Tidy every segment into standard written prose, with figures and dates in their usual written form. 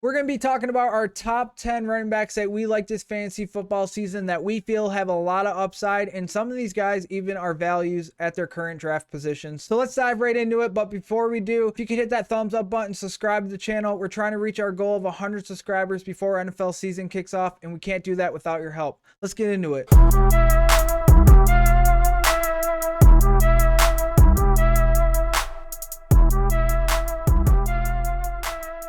We're going to be talking about our top 10 running backs that we like this fantasy football season that we feel have a lot of upside, and some of these guys even are values at their current draft positions. So let's dive right into it. But before we do, if you could hit that thumbs up button, subscribe to the channel. We're trying to reach our goal of 100 subscribers before NFL season kicks off, and we can't do that without your help. Let's get into it.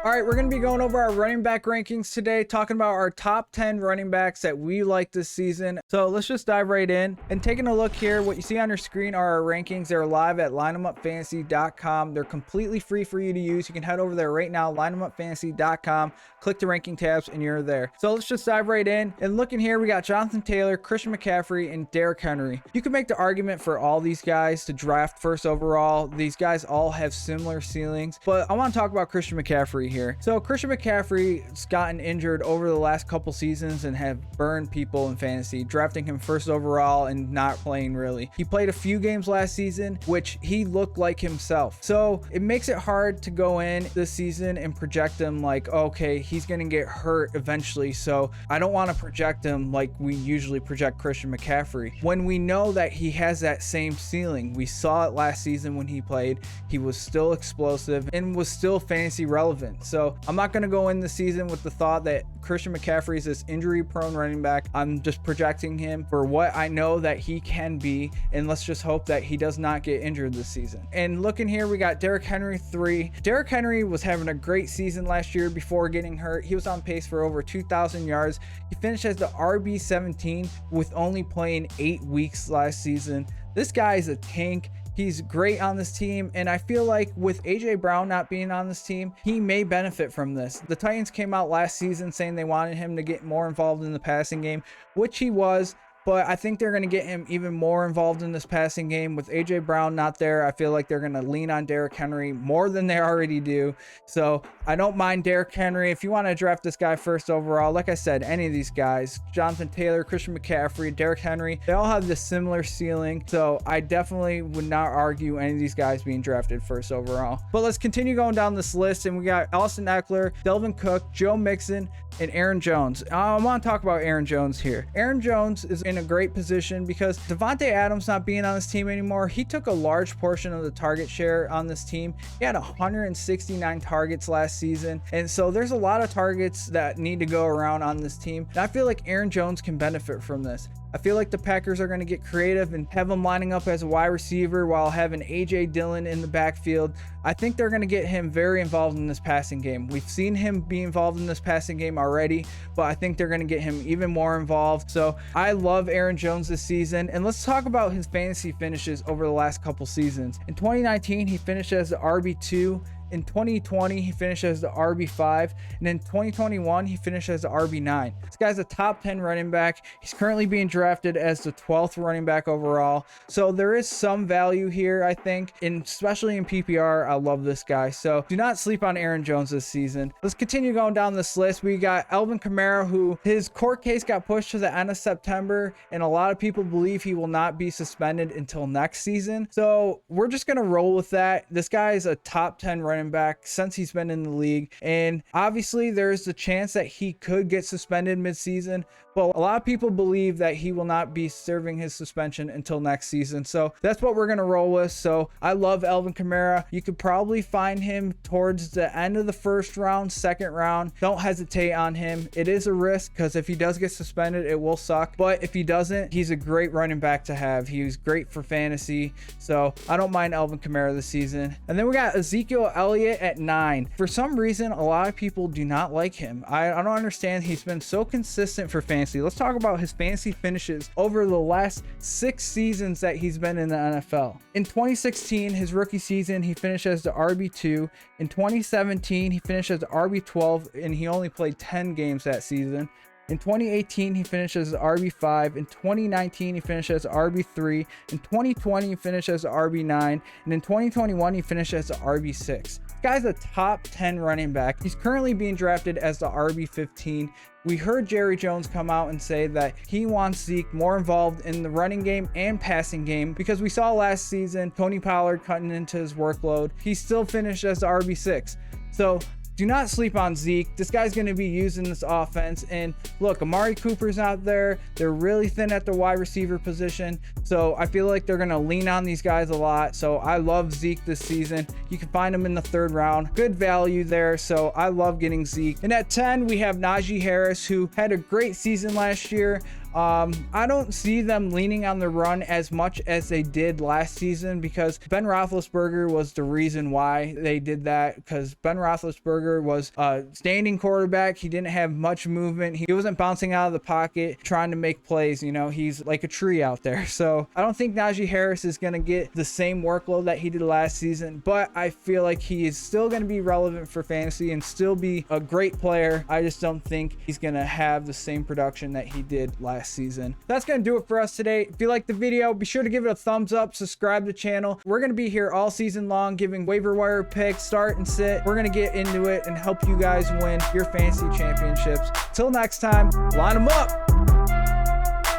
All right, we're going to be going over our running back rankings today, talking about our top 10 running backs that we like this season. So let's just dive right in. And taking a look here, what you see on your screen are our rankings. They're live at lineemupfantasy.com. They're completely free for you to use. You can head over there right now, lineemupfantasy.com, click the ranking tabs, and you're there. So let's just dive right in. And looking here, we got Jonathan Taylor, Christian McCaffrey, and Derrick Henry. You can make the argument for all these guys to draft first overall. These guys all have similar ceilings, but I want to talk about Christian McCaffrey here. So Christian McCaffrey's gotten injured over the last couple seasons and have burned people in fantasy, drafting him first overall and not playing really. He played a few games last season, which he looked like himself. So it makes it hard to go in this season and project him like, okay, he's going to get hurt eventually. So I don't want to project him like we usually project Christian McCaffrey, when we know that he has that same ceiling. We saw it last season when he played. He was still explosive and was still fantasy relevant. So I'm not going to go in the season with the thought that Christian McCaffrey is this injury prone running back. I'm just projecting him for what I know that he can be, and let's just hope that he does not get injured this season. And looking here, we got Derrick Henry 3. Derrick Henry was having a great season last year before getting hurt. He was on pace for over 2,000 yards. He finished as the RB17 with only playing 8 weeks last season. This guy is a tank. He's great on this team, and I feel like with AJ Brown not being on this team, he may benefit from this. The Titans came out last season saying they wanted him to get more involved in the passing game, which he was. But I think they're going to get him even more involved in this passing game. With AJ Brown not there, I feel like they're going to lean on Derrick Henry more than they already do. So I don't mind Derrick Henry. If you want to draft this guy first overall, like I said, any of these guys, Jonathan Taylor, Christian McCaffrey, Derrick Henry, they all have this similar ceiling. So I definitely would not argue any of these guys being drafted first overall. But let's continue going down this list. And we got Austin Eckler, Delvin Cook, Joe Mixon, and Aaron Jones. I want to talk about Aaron Jones here. Aaron Jones is in a great position because Devontae Adams not being on this team anymore, he took a large portion of the target share on this team. He had 169 targets last season, and so there's a lot of targets that need to go around on this team, and I feel like Aaron Jones can benefit from this. I feel like the Packers are going to get creative and have him lining up as a wide receiver while having AJ Dillon in the backfield. I think they're going to get him very involved in this passing game. We've seen him be involved in this passing game already, but I think they're going to get him even more involved. So I love Aaron Jones this season. And let's talk about his fantasy finishes over the last couple seasons. In 2019, he finished as the RB2. In 2020, he finished as the RB5, and in 2021, he finished as the RB9. This guy's a top 10 running back. He's currently being drafted as the 12th running back overall. So there is some value here, I think, and especially in PPR. I love this guy. So do not sleep on Aaron Jones this season. Let's continue going down this list. We got Elvin Camaro, who his court case got pushed to the end of September, and a lot of people believe he will not be suspended until next season. So we're just going to roll with that. This guy is a top 10 running back since he's been in the league, and obviously there's the chance that he could get suspended mid-season, but a lot of people believe that he will not be serving his suspension until next season. So that's what we're going to roll with. So I love Elvin Camaro. You could probably find him towards the end of the first round, second round. Don't hesitate on him. It is a risk because if he does get suspended, it will suck, but if he doesn't, he's a great running back to have. He's great for fantasy, so I don't mind Elvin Camaro this season. And then we got Ezekiel Elliott at 9. For some reason, a lot of people do not like him. I don't understand. He's been so consistent for fantasy. Let's talk about his fantasy finishes over the last 6 seasons that he's been in the NFL. In 2016, his rookie season, he finished as the RB2. In 2017, he finished as the RB12, and he only played 10 games that season. In 2018, he finished as the RB5. In 2019, he finished as the RB3. In 2020, he finished as the RB9. And in 2021, he finished as the RB6. This guy's a top 10 running back. He's currently being drafted as the RB15. We heard Jerry Jones come out and say that he wants Zeke more involved in the running game and passing game because we saw last season Tony Pollard cutting into his workload. He still finished as the RB6. So do not sleep on Zeke. This guy's going to be used in this offense. And look, Amari Cooper's out there. They're really thin at the wide receiver position. So I feel like they're going to lean on these guys a lot. So I love Zeke this season. You can find him in the 3rd round. Good value there. So I love getting Zeke. And at 10, we have Najee Harris, who had a great season last year. I don't see them leaning on the run as much as they did last season, because Ben Roethlisberger was the reason why they did that, because Ben Roethlisberger was a standing quarterback. He didn't have much movement. He wasn't bouncing out of the pocket trying to make plays. You know, he's like a tree out there. So I don't think Najee Harris is going to get the same workload that he did last season, but I feel like he is still going to be relevant for fantasy and still be a great player. I just don't think he's going to have the same production that he did last season. That's gonna do it for us today. If you liked the video, be sure to give it a thumbs up, subscribe to the channel. We're gonna be here all season long giving waiver wire picks, start and sit. We're gonna get into it and help you guys win your fantasy championships. Till next time, line them up.